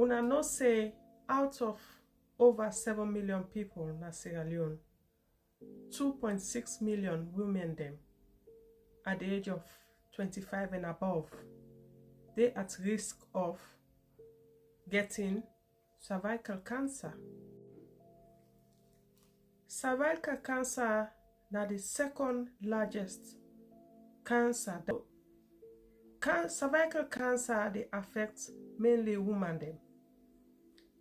Una know say out of over 7 million people na Sierra Leone, 2.6 million women them at the age of 25 and above, they at risk of getting cervical cancer. Cervical cancer na the second largest cancer. Cervical cancer they affect mainly women them.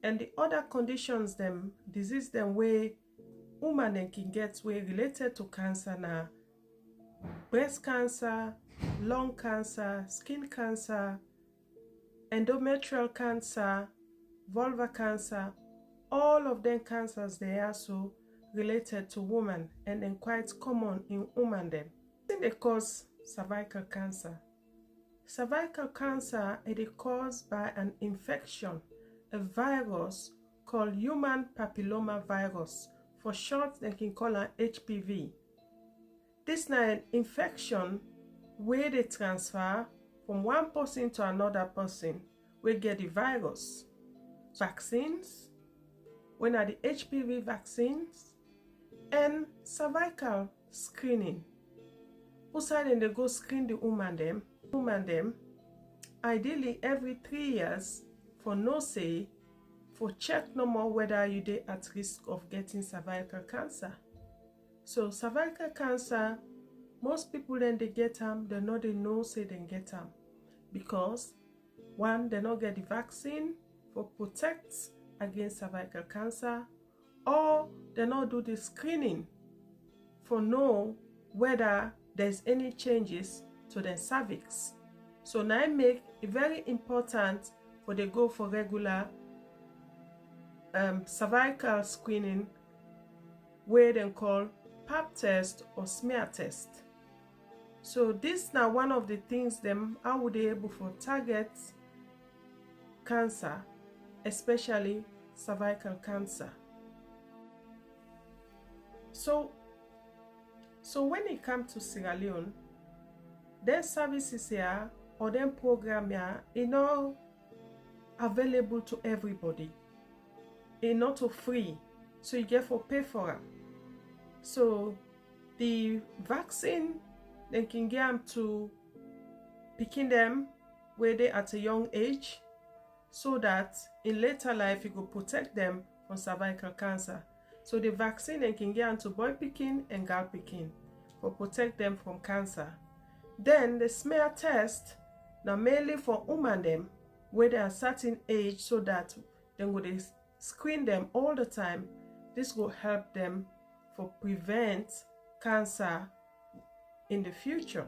And the other conditions them, disease them way women them can get way related to cancer na breast cancer, lung cancer, skin cancer, endometrial cancer, vulva cancer. All of them cancers they are so related to women and then quite common in women them. They cause cervical cancer. Cervical cancer is caused by an infection, a virus called human papilloma virus. For short, they can call it HPV. This is an infection where they transfer from one person to another person. We get the virus. Vaccines, when are the HPV vaccines, and cervical screening. Outside and they go screen the woman them, ideally every 3 years for no say, for check no more whether you dey at risk of getting cervical cancer. So cervical cancer, most people then they get them, they know say they get them because one, they not get the vaccine for protect against cervical cancer, or they not do the screening for know whether there's any changes to their cervix. So now it make it very important for they go for regular cervical screening where they call pap test or smear test. So this now one of the things them how would they able to target cancer, especially cervical cancer. So when it comes to Sierra Leone, their services here or their program here is not available to everybody. It's not free, so you get to pay for it. So the vaccine they can get them to picking them where they at a young age, so that in later life it will protect them from cervical cancer. So the vaccine they can get them to boy picking and girl picking for protect them from cancer. Then the smear test now mainly for women them where they are certain age, so that they will screen them all the time. This will help them for prevent cancer in the future.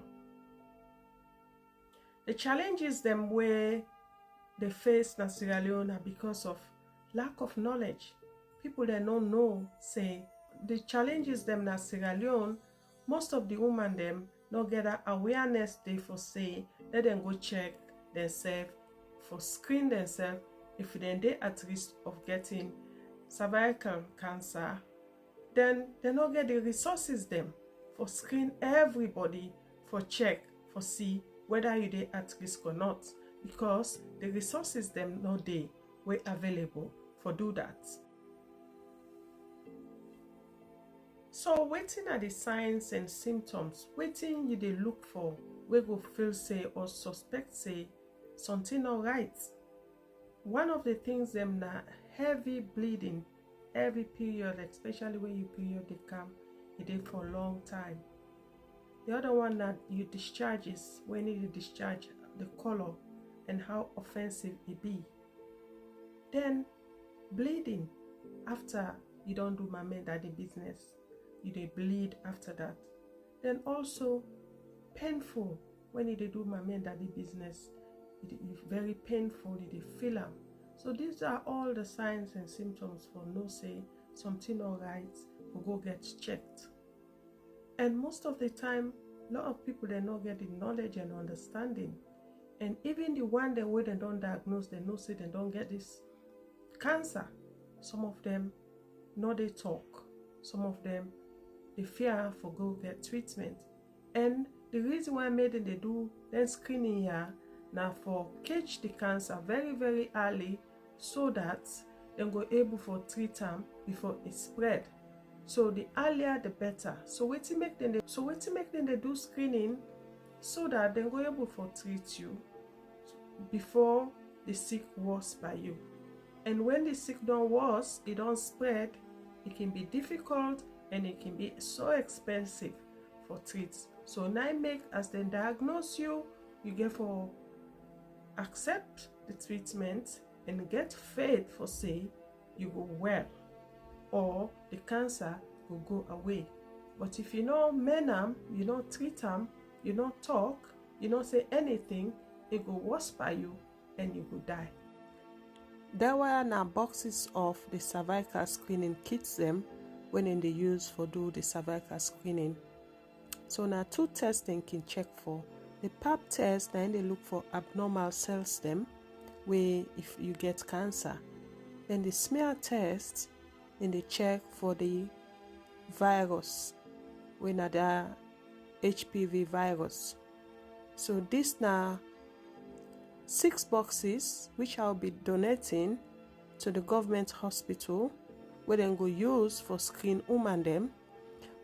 The challenges them where they face in Sierra Leone are because of lack of knowledge. People that don't know say the challenges them in Sierra Leone, most of the women them not get that awareness they for say let them go check themselves for screen themselves if they at risk of getting cervical cancer. Then they not get the resources them for screen everybody for check for see whether you they at risk or not, because the resources them no they were available for do that. So waiting are the signs and symptoms, waiting you they look for, we go feel say or suspect say something not right. One of the things them na heavy bleeding every period, especially when your period they come, it is for a long time. The other one that you discharges, when you discharge, the color and how offensive it be. Then bleeding after you don't do mama and daddy business, you they bleed after that. Then also painful when you they do mama and daddy business, it is very painful, you they feel them. So these are all the signs and symptoms for no say something alright, for go get checked. And most of the time, a lot of people they not get the knowledge and understanding. And even the one that way they don't diagnose, they know say they don't get this cancer. Some of them know they talk. Some of them they fear for go get treatment. And the reason why made them they do then screening here now for catch the cancer very, very early so that dem go able for treat am before e spread. So the earlier the better. So wetin make dem dey do screening, so that dem go able for treat you before the sick worse by you. And when the sick don worse, e don spread, it can be difficult and it can be so expensive for treat. So na make as dem diagnose you, you get for accept the treatment and get faith for say you go well or the cancer will go away. But if you no mend am, you no treat am, you no talk, you no say anything, it go worse by you and you go die. There were now boxes of the cervical screening kits them when they use for do the cervical screening. So now 2 tests they can check for. The pap test, then they look for abnormal cells them, where if you get cancer. Then the smear test, then they check for the virus, when the HPV virus. So this now 6 boxes which I'll be donating to the government hospital, where they go use for screen woman them,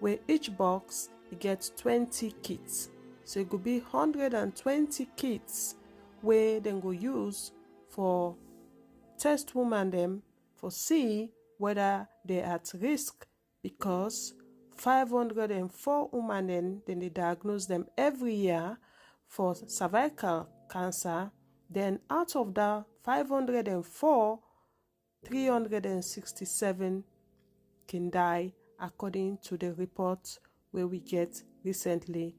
where each box you get 20 kits. So it could be 120 kits where they go use for test woman them for see whether they at risk, because 504 women then they diagnose them every year for cervical cancer. Then out of that 504, 367 can die according to the report where we get recently